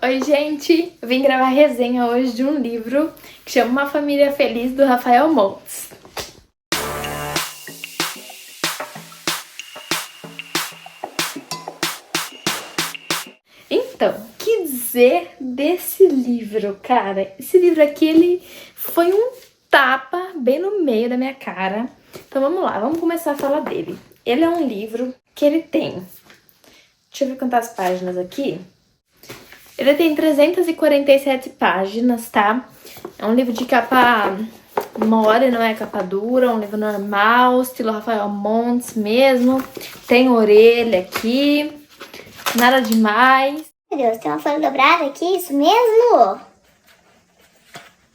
Oi, gente! Eu vim gravar resenha hoje de um livro que chama Uma Família Feliz, do Rafael Montes. Então, o que dizer desse livro, cara? Esse livro aqui, ele foi um tapa bem no meio da minha cara. Então vamos lá, vamos começar a falar dele. Ele é um livro que ele tem... Deixa eu ver quantas páginas aqui. Ele tem 347 páginas, tá? É um livro de capa mole, não é capa dura, é um livro normal, estilo Rafael Montes mesmo. Tem orelha aqui, nada demais. Meu Deus, tem uma folha dobrada aqui, isso mesmo?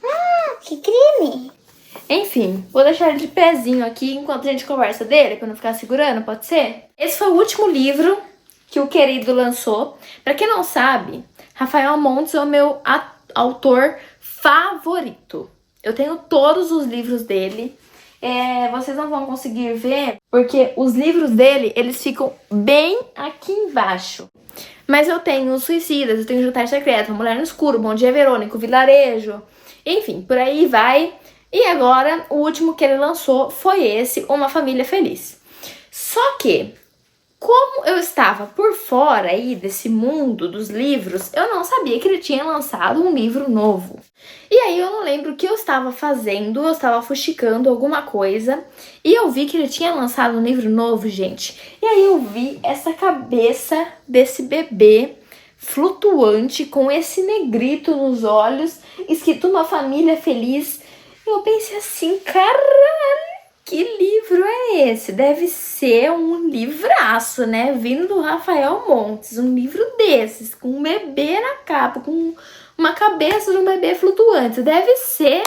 Ah, que crime! Enfim, vou deixar ele de pezinho aqui enquanto a gente conversa dele, pra não ficar segurando, pode ser? Esse foi o último livro que o querido lançou. Pra quem não sabe, Rafael Montes é o meu autor favorito. Eu tenho todos os livros dele. Vocês não vão conseguir ver, porque os livros dele, eles ficam bem aqui embaixo. Mas eu tenho Os Suicidas, eu tenho Jantar Secreto, Mulher no Escuro, Bom Dia Verônica, o Vilarejo, enfim, por aí vai. E agora, o último que ele lançou foi esse, Uma Família Feliz. Só que, como eu estava por fora aí desse mundo dos livros, eu não sabia que ele tinha lançado um livro novo. E aí eu não lembro o que eu estava fazendo, eu estava fuxicando alguma coisa, e eu vi que ele tinha lançado um livro novo, gente. E aí eu vi essa cabeça desse bebê flutuante, com esse negrito nos olhos, escrito Uma Família Feliz. E eu pensei assim, caralho! Que livro é esse? Deve ser um livraço, né? Vindo do Rafael Montes. Um livro desses, com um bebê na capa, com uma cabeça de um bebê flutuante. Deve ser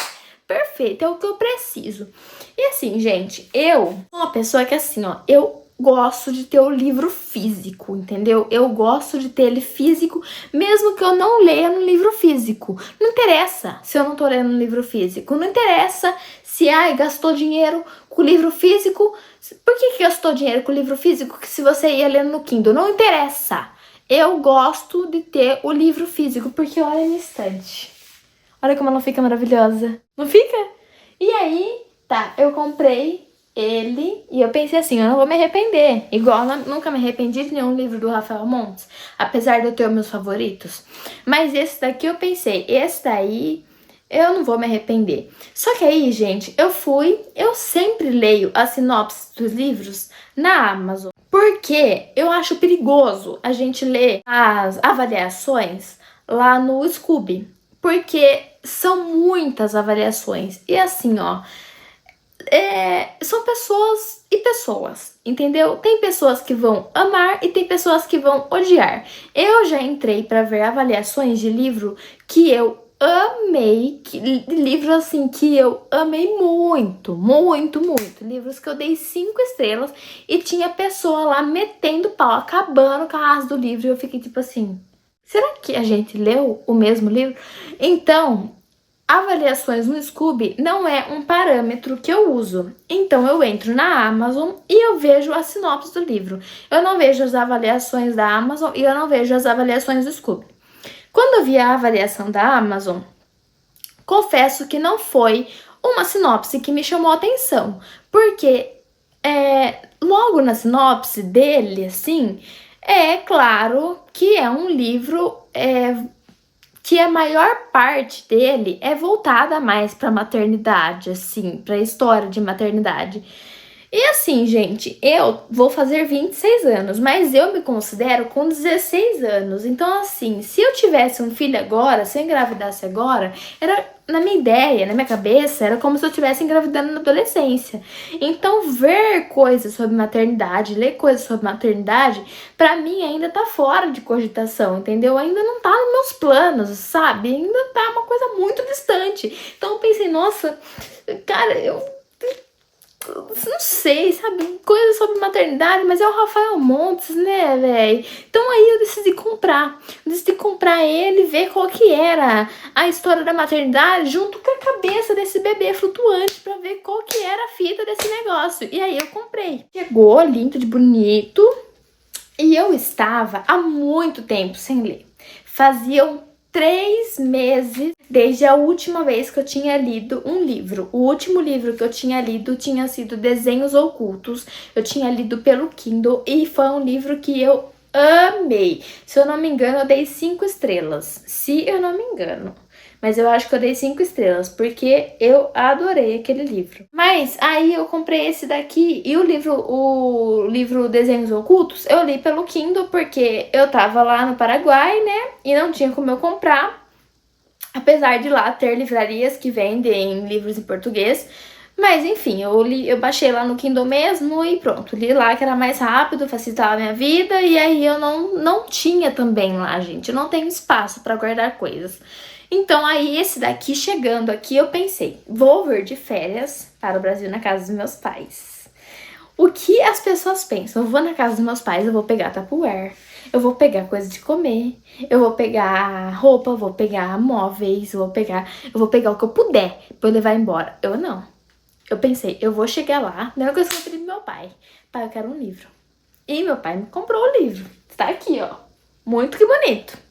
perfeito, é o que eu preciso. E assim, gente, eu sou uma pessoa que assim, ó, eu gosto de ter o livro físico, entendeu? Eu gosto de ter ele físico, mesmo que eu não leia no livro físico. Não interessa se eu não tô lendo no livro físico. Não interessa se, gastou dinheiro com o livro físico. Por que gastou dinheiro com o livro físico se você ia lendo no Kindle? Não interessa. Eu gosto de ter o livro físico, porque olha a minha estante. Olha como ela fica maravilhosa. Não fica? E aí, tá, eu comprei ele e eu pensei assim, eu não vou me arrepender. Igual eu nunca me arrependi de nenhum livro do Rafael Montes, apesar de eu ter os meus favoritos. Mas esse daqui eu pensei, esse daí eu não vou me arrepender. Só que aí, gente, eu sempre leio as sinopses dos livros na Amazon. Porque eu acho perigoso a gente ler as avaliações lá no Scooby. Porque são muitas avaliações. E assim, ó, são pessoas e pessoas, entendeu? Tem pessoas que vão amar e tem pessoas que vão odiar. Eu já entrei para ver avaliações de livro que eu amei, livros assim que eu amei muito, muito, muito. Livros que eu dei 5 estrelas e tinha pessoa lá metendo pau, acabando com a asa do livro. E eu fiquei tipo assim, será que a gente leu o mesmo livro? Então, avaliações no Scooby não é um parâmetro que eu uso. Então eu entro na Amazon e eu vejo a sinopse do livro. Eu não vejo as avaliações da Amazon e eu não vejo as avaliações do Scooby. Quando eu vi a avaliação da Amazon, confesso que não foi uma sinopse que me chamou a atenção, porque logo na sinopse dele, assim, é claro que é um livro que a maior parte dele é voltada mais para maternidade, assim, para história de maternidade. E assim, gente, eu vou fazer 26 anos, mas eu me considero com 16 anos. Então, assim, se eu tivesse um filho agora, se eu engravidasse agora, na minha ideia, na minha cabeça, era como se eu estivesse engravidando na adolescência. Então, ver coisas sobre maternidade, ler coisas sobre maternidade, pra mim ainda tá fora de cogitação, entendeu? Ainda não tá nos meus planos, sabe? Ainda tá uma coisa muito distante. Então, eu pensei, nossa, cara, eu não sei, sabe, coisas sobre maternidade, mas é o Rafael Montes, né, velho? Então aí eu decidi comprar ele, ver qual que era a história da maternidade junto com a cabeça desse bebê flutuante pra ver qual que era a fita desse negócio. E aí eu comprei. Chegou lindo de bonito e eu estava há muito tempo sem ler. Faziam 3 meses desde a última vez que eu tinha lido um livro. O último livro que eu tinha lido tinha sido Desenhos Ocultos. Eu tinha lido pelo Kindle e foi um livro que eu amei. Se eu não me engano, eu dei 5 estrelas. Se eu não me engano. Mas eu acho que eu dei 5 estrelas, porque eu adorei aquele livro. Mas aí eu comprei esse daqui e o livro Desenhos Ocultos, eu li pelo Kindle, porque eu tava lá no Paraguai, né? E não tinha como eu comprar. Apesar de lá ter livrarias que vendem livros em português. Mas enfim, eu baixei lá no Kindle mesmo e pronto. Li lá que era mais rápido, facilitava a minha vida. E aí eu não tinha também lá, gente. Eu não tenho espaço pra guardar coisas. Então aí esse daqui, chegando aqui, eu pensei, vou vir de férias para o Brasil na casa dos meus pais. O que as pessoas pensam? Eu vou na casa dos meus pais, eu vou pegar Tupperware, eu vou pegar coisa de comer, eu vou pegar roupa, eu vou pegar móveis, eu vou pegar o que eu puder pra eu levar embora. Eu não. Eu pensei, eu vou chegar lá, a primeira coisa que eu pedi pro meu pai, pai, eu quero um livro. E meu pai me comprou o livro. Tá aqui, ó. Muito que bonito.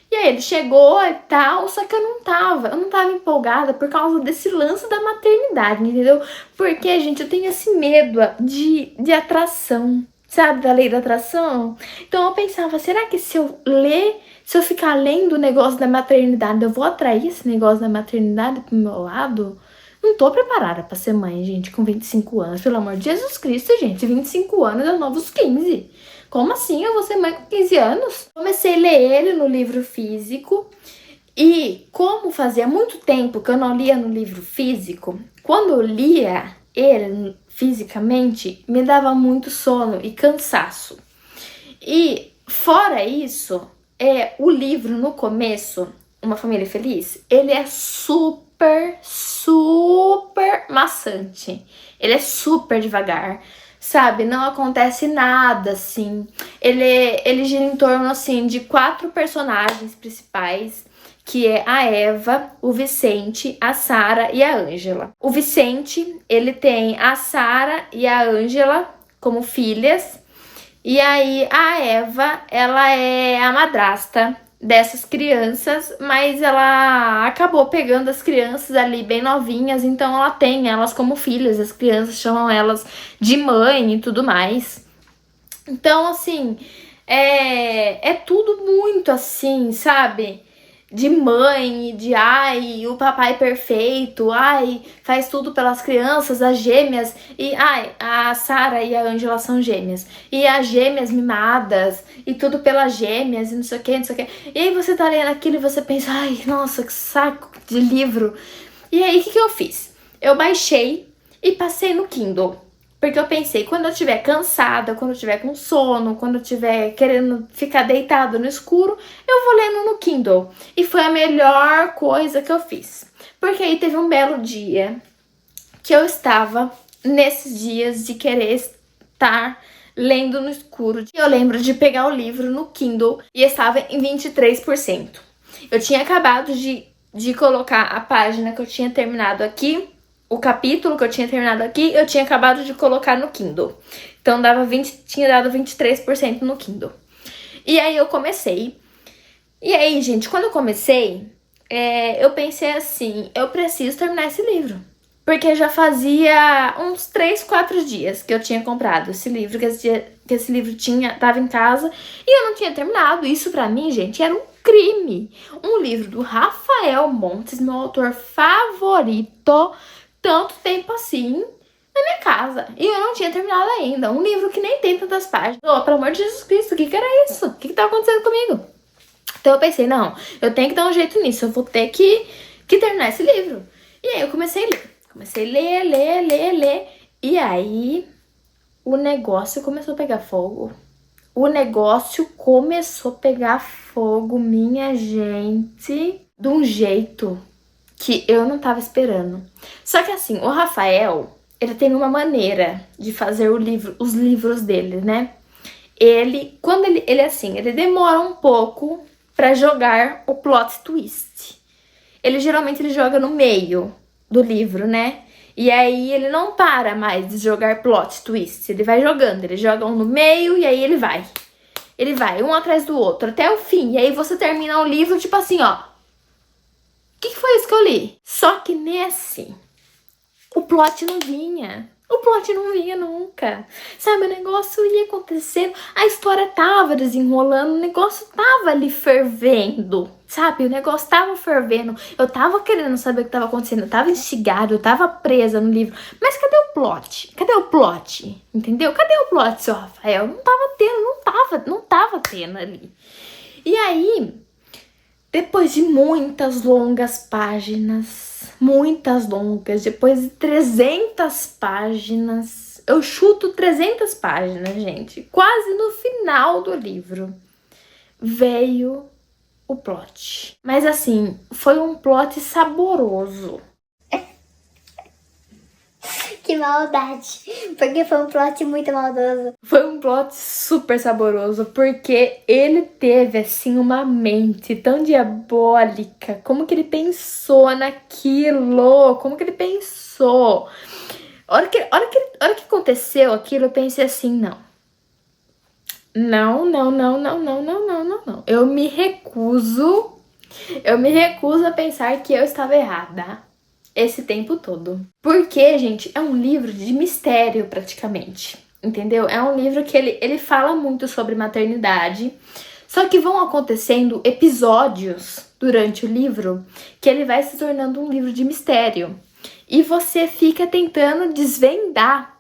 E aí ele chegou e tal, só que eu não tava empolgada por causa desse lance da maternidade, entendeu? Porque, gente, eu tenho esse medo de atração, sabe? Da lei da atração. Então eu pensava, será que se eu ficar lendo o negócio da maternidade, eu vou atrair esse negócio da maternidade pro meu lado? Não tô preparada pra ser mãe, gente, com 25 anos. Pelo amor de Jesus Cristo, gente, 25 anos é novos 15. Como assim eu vou ser mãe com 15 anos? Comecei a ler ele no livro físico. E como fazia muito tempo que eu não lia no livro físico, quando eu lia ele fisicamente, me dava muito sono e cansaço. E fora isso, o livro no começo, Uma Família Feliz, ele é super maçante. Ele é super devagar, sabe? Não acontece nada, assim. Ele gira em torno, assim, de 4 personagens principais, que é a Eva, o Vicente, a Sara e a Ângela. O Vicente, ele tem a Sara e a Ângela como filhas. E aí a Eva, ela é a madrasta dessas crianças, mas ela acabou pegando as crianças ali bem novinhas, então ela tem elas como filhas, as crianças chamam elas de mãe e tudo mais. Então, assim, é tudo muito assim, sabe? De mãe, de ai, o papai perfeito, ai, faz tudo pelas crianças, as gêmeas, e ai, a Sara e a Ângela são gêmeas, e as gêmeas mimadas, e tudo pelas gêmeas, e não sei o que, não sei o que. E aí você tá lendo aquilo e você pensa, ai, nossa, que saco de livro. E aí, o que eu fiz? Eu baixei e passei no Kindle. Porque eu pensei, quando eu estiver cansada, quando eu estiver com sono, quando eu estiver querendo ficar deitado no escuro, eu vou lendo no Kindle. E foi a melhor coisa que eu fiz. Porque aí teve um belo dia que eu estava nesses dias de querer estar lendo no escuro. E eu lembro de pegar o livro no Kindle e estava em 23%. Eu tinha acabado de colocar a página que eu tinha terminado aqui. O capítulo que eu tinha terminado aqui, eu tinha acabado de colocar no Kindle. Então tinha dado 23% no Kindle. E aí eu comecei. E aí, gente, quando eu comecei, eu pensei assim, eu preciso terminar esse livro. Porque já fazia uns 3, 4 dias que eu tinha comprado esse livro, que esse livro tava em casa, e eu não tinha terminado. Isso pra mim, gente, era um crime. Um livro do Rafael Montes, meu autor favorito, tanto tempo assim na minha casa. E eu não tinha terminado ainda. Um livro que nem tem tantas páginas. Oh, pelo amor de Jesus Cristo, o que era isso? O que tava acontecendo comigo? Então eu pensei, não, eu tenho que dar um jeito nisso. Eu vou ter que terminar esse livro. E aí eu comecei a ler. Comecei a ler. E aí o negócio começou a pegar fogo. O negócio começou a pegar fogo, minha gente, de um jeito que eu não tava esperando. Só que assim, o Rafael, ele tem uma maneira de fazer os livros dele, né? Quando ele assim, ele demora um pouco pra jogar o plot twist. Geralmente ele joga no meio do livro, né? E aí ele não para mais de jogar plot twist. Ele vai jogando, ele joga um no meio e aí ele vai. Ele vai um atrás do outro até o fim. E aí você termina o livro tipo assim, ó. O que foi isso que eu li? Só que nesse, o plot não vinha. O plot não vinha nunca. Sabe, o negócio ia acontecendo, a história tava desenrolando, o negócio tava ali fervendo. Sabe, o negócio tava fervendo. Eu tava querendo saber o que tava acontecendo. Eu tava instigada, eu tava presa no livro. Mas cadê o plot? Cadê o plot? Entendeu? Cadê o plot, seu Rafael? Não tava tendo, não tava tendo ali. E aí, depois de muitas longas páginas, depois de 300 páginas, eu chuto 300 páginas, gente, quase no final do livro, veio o plot. Mas assim, foi um plot saboroso. Que maldade. Porque foi um plot muito maldoso. Foi um plot super saboroso, porque ele teve, assim, uma mente tão diabólica. Como que ele pensou naquilo? Como que ele pensou? A hora que aconteceu aquilo, eu pensei assim, não. Não. Eu me recuso a pensar que eu estava errada esse tempo todo. Porque, gente, é um livro de mistério praticamente, entendeu? É um livro que ele fala muito sobre maternidade, só que vão acontecendo episódios durante o livro que ele vai se tornando um livro de mistério. E você fica tentando desvendar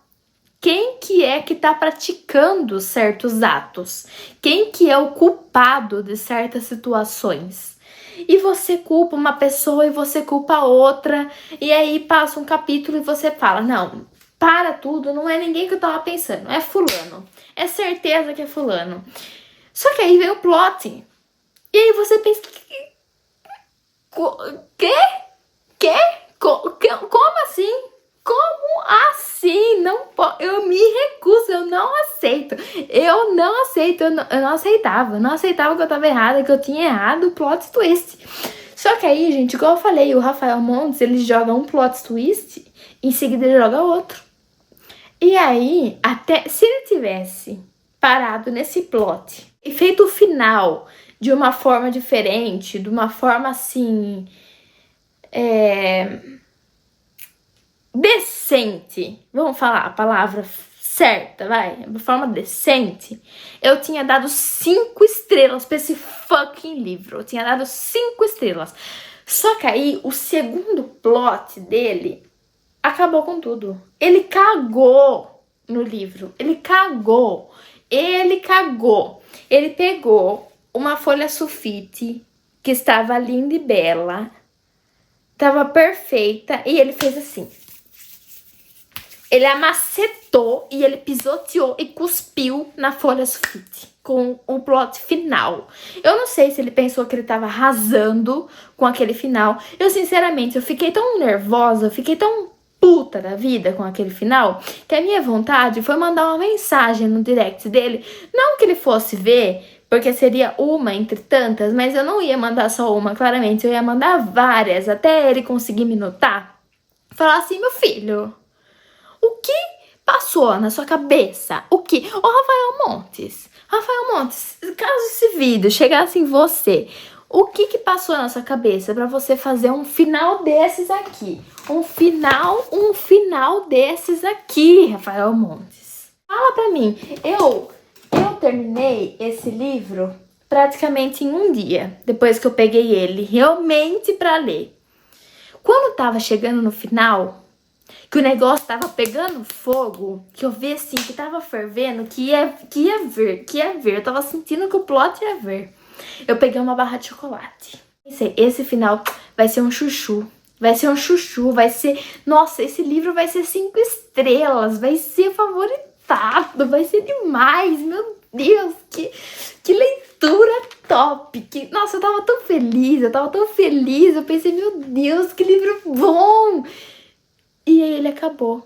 quem que é que tá praticando certos atos, quem que é o culpado de certas situações. E você culpa uma pessoa e você culpa outra, e aí passa um capítulo e você fala, não, para tudo, não é ninguém que eu tava pensando, é fulano, é certeza que é fulano. Só que aí vem o plot, e aí você pensa, como assim? Como assim? Eu me recuso, eu não aceito. Eu não aceitava que eu tava errada, que eu tinha errado o plot twist. Só que aí, gente, igual eu falei, o Rafael Montes, ele joga um plot twist, em seguida ele joga outro. E aí, até se ele tivesse parado nesse plot e feito o final de uma forma diferente, de uma forma assim, decente, vamos falar a palavra certa, vai, de forma decente, eu tinha dado 5 estrelas pra esse fucking livro, eu tinha dado 5 estrelas, só que aí o segundo plot dele acabou com tudo, ele cagou no livro, ele pegou uma folha sulfite que estava linda e bela, estava perfeita, e ele fez assim. Ele amacetou e ele pisoteou e cuspiu na folha sulfite com o plot final. Eu não sei se ele pensou que ele tava arrasando com aquele final. Eu, sinceramente, eu fiquei tão nervosa, eu fiquei tão puta da vida com aquele final, que a minha vontade foi mandar uma mensagem no direct dele. Não que ele fosse ver, porque seria uma entre tantas, mas eu não ia mandar só uma, claramente. Eu ia mandar várias, até ele conseguir me notar. Falar assim, meu filho, o que passou na sua cabeça? O que? Ô, Rafael Montes, caso esse vídeo chegasse em você, o que passou na sua cabeça pra você fazer um final desses aqui? Um final desses aqui, Rafael Montes. Fala pra mim. Eu terminei esse livro praticamente em um dia, depois que eu peguei ele realmente pra ler. Quando tava chegando no final, que o negócio tava pegando fogo, que eu vi assim, que tava fervendo, que ia ver. Eu tava sentindo que o plot ia ver. Eu peguei uma barra de chocolate. Pensei, esse final vai ser um chuchu. Vai ser... Nossa, esse livro vai ser 5 estrelas. Vai ser favoritado. Vai ser demais. Meu Deus, que leitura top. Nossa, eu tava tão feliz. Eu pensei, meu Deus, que livro bom. E aí ele acabou.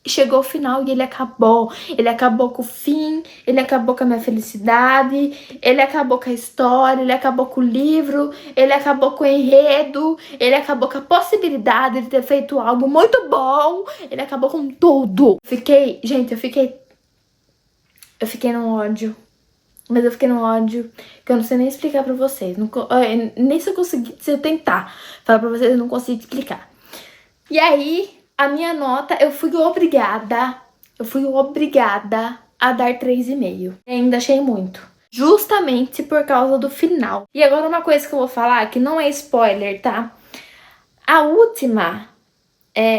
Chegou o final e ele acabou. Ele acabou com o fim, ele acabou com a minha felicidade, ele acabou com a história, ele acabou com o livro, ele acabou com o enredo, ele acabou com a possibilidade de ter feito algo muito bom, ele acabou com tudo. Eu fiquei num ódio. Mas eu fiquei num ódio que eu não sei nem explicar pra vocês. Nem se eu conseguir, se eu tentar falar pra vocês, eu não consigo explicar. E aí, a minha nota, eu fui obrigada a dar 3,5. E ainda achei muito. Justamente por causa do final. E agora uma coisa que eu vou falar, que não é spoiler, tá?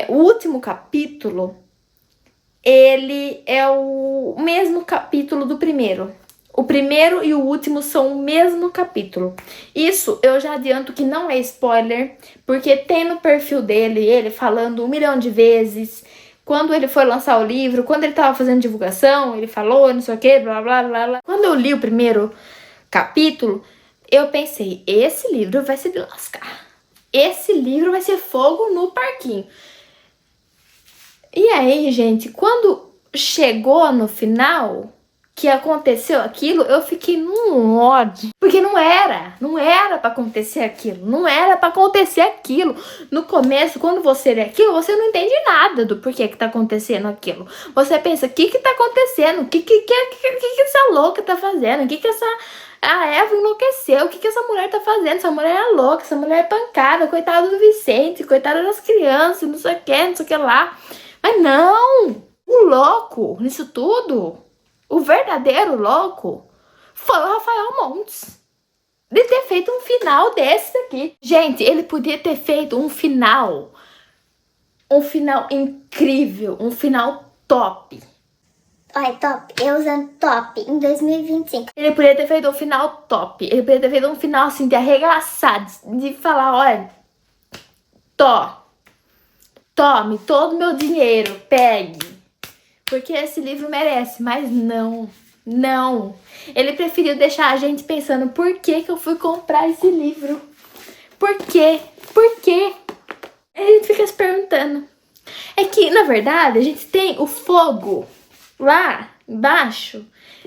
O último capítulo, ele é o mesmo capítulo do primeiro. O primeiro e o último são o mesmo capítulo. Isso eu já adianto que não é spoiler, porque tem no perfil dele, ele falando 1 milhão de vezes. Quando ele foi lançar o livro, quando ele tava fazendo divulgação, ele falou, não sei o que, blá, blá, blá, blá. Quando eu li o primeiro capítulo, eu pensei, esse livro vai se lascar. Esse livro vai ser fogo no parquinho. E aí, gente, quando chegou no final, que aconteceu aquilo, eu fiquei num ódio. Porque não era pra acontecer aquilo. Não era pra acontecer aquilo. No começo, quando você lê aquilo, você não entende nada do porquê que tá acontecendo aquilo. Você pensa, o que tá acontecendo? O que essa louca tá fazendo? O que a Eva enlouqueceu? O que essa mulher tá fazendo? Essa mulher é louca, essa mulher é pancada. Coitada do Vicente, coitada das crianças, não sei o que lá. Mas não! O louco nisso tudo, o verdadeiro louco, foi o Rafael Montes. De ter feito um final desse aqui. Gente, ele podia ter feito um final incrível, um final top. Olha, top. Eu usando top em 2025. Ele podia ter feito um final top. Ele podia ter feito um final assim de arregaçar, de falar, olha, tome todo o meu dinheiro, pegue. Porque esse livro merece, mas não. Ele preferiu deixar a gente pensando, por que eu fui comprar esse livro? Por quê? A gente fica se perguntando. É que, na verdade, a gente tem o fogo lá embaixo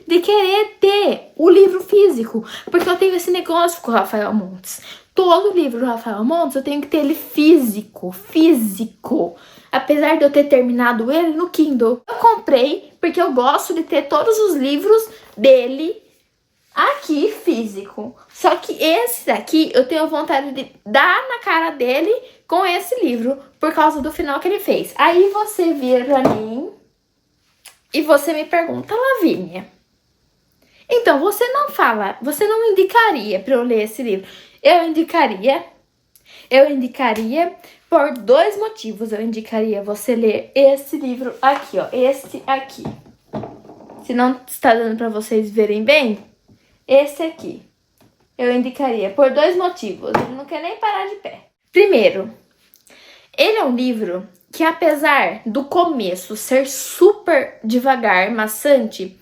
de querer ter o livro físico. Porque eu tenho esse negócio com o Rafael Montes. Todo livro do Rafael Montes, eu tenho que ter ele físico. Apesar de eu ter terminado ele no Kindle. Eu comprei porque eu gosto de ter todos os livros dele aqui físico. Só que esse daqui eu tenho vontade de dar na cara dele com esse livro por causa do final que ele fez. Aí você vira pra mim e você me pergunta, Lavínia, então você não indicaria pra eu ler esse livro? Eu indicaria por 2 motivos. Eu indicaria você ler esse livro aqui, ó. Esse aqui. Se não está dando pra vocês verem bem, esse aqui. Eu indicaria por 2 motivos. Ele não quer nem parar de pé. Primeiro, ele é um livro que, apesar do começo ser super devagar, maçante,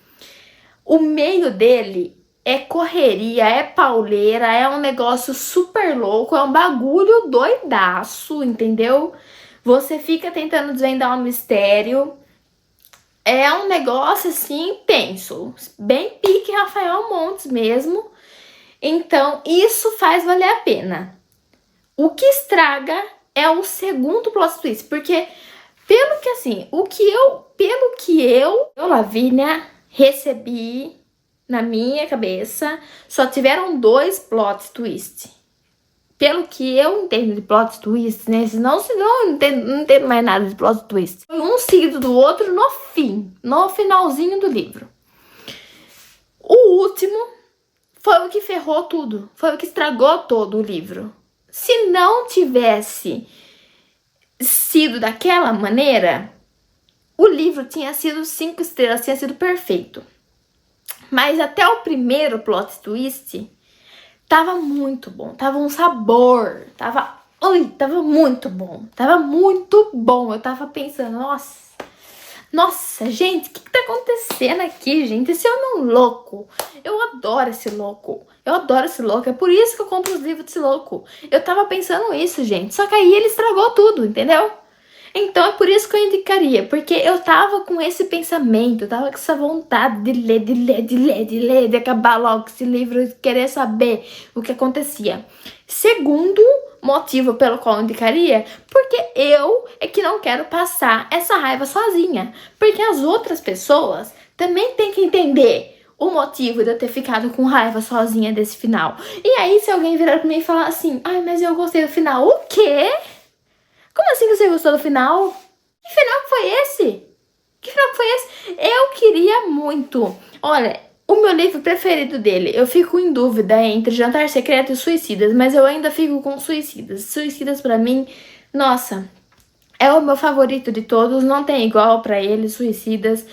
o meio dele é correria, é pauleira, é um negócio super louco, é um bagulho doidaço, entendeu? Você fica tentando desvendar um mistério. É um negócio assim intenso, bem pique Rafael Montes mesmo. Então, isso faz valer a pena. O que estraga é o segundo plot twist, porque pelo que eu, Lavínia, recebi na minha cabeça, só tiveram 2 plot twists. Pelo que eu entendo de plot twist, né? Senão não entendo mais nada de plot twist. Foi um seguido do outro no finalzinho do livro. O último foi o que ferrou tudo. Foi o que estragou todo o livro. Se não tivesse sido daquela maneira, o livro tinha sido 5 estrelas, tinha sido perfeito. Mas até o primeiro plot twist tava muito bom, tava um sabor, tava muito bom, eu tava pensando, nossa, gente, o que tá acontecendo aqui, gente, esse homem é um louco, eu adoro esse louco, é por isso que eu compro os livros desse louco, eu tava pensando isso, gente, só que aí ele estragou tudo, entendeu? Então é por isso que eu indicaria, porque eu tava com esse pensamento, eu tava com essa vontade de ler, de acabar logo esse livro, de querer saber o que acontecia. Segundo motivo pelo qual eu indicaria, porque eu é que não quero passar essa raiva sozinha, porque as outras pessoas também têm que entender o motivo de eu ter ficado com raiva sozinha desse final. E aí, se alguém virar pra mim e falar assim, ai, mas eu gostei do final. O quê? Como assim você gostou do final? Que final que foi esse? Que final que foi esse? Eu queria muito. Olha, o meu livro preferido dele, eu fico em dúvida entre Jantar Secreto e Suicidas, mas eu ainda fico com Suicidas. Suicidas pra mim, nossa, é o meu favorito de todos, não tem igual pra ele, Suicidas.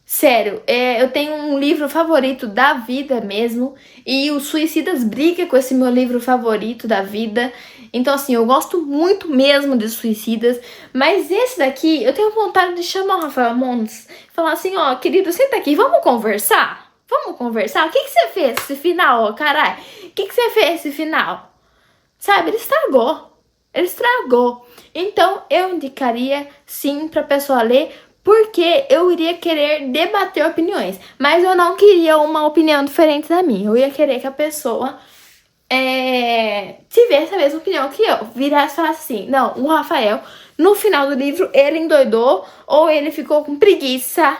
Sério, eu tenho um livro favorito da vida mesmo, e o Suicidas briga com esse meu livro favorito da vida. Então, assim, eu gosto muito mesmo de Suicidas, mas esse daqui, eu tenho vontade de chamar o Rafael Montes e falar assim, ó, querido, senta aqui, vamos conversar? Vamos conversar? O que você fez esse final, ó, caralho? O que você fez esse final? Sabe, ele estragou. Ele estragou. Então, eu indicaria, sim, pra pessoa ler, porque eu iria querer debater opiniões. Mas eu não queria uma opinião diferente da minha. Eu ia querer que a pessoa tivesse a mesma opinião que eu. Virasse e falasse assim, não, o Rafael, no final do livro, ele endoidou ou ele ficou com preguiça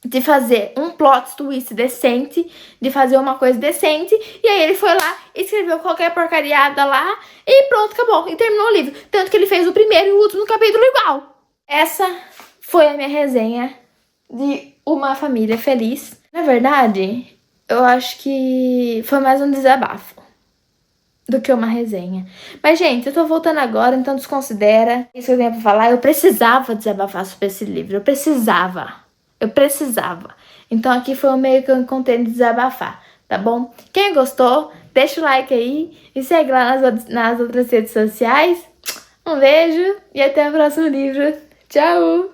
de fazer um plot twist decente, de fazer uma coisa decente, e aí ele foi lá, escreveu qualquer porcariada lá, e pronto, acabou, e terminou o livro. Tanto que ele fez o primeiro e o último capítulo igual. Essa foi a minha resenha de Uma Família Feliz. Na verdade, eu acho que foi mais um desabafo do que uma resenha. Mas, gente, eu tô voltando agora, então desconsidera. Isso que eu tenho pra falar, eu precisava desabafar sobre esse livro, eu precisava. Então aqui foi o meio que eu encontrei de desabafar, tá bom? Quem gostou, deixa o like aí e segue lá nas outras redes sociais. Um beijo e até o próximo livro. Tchau!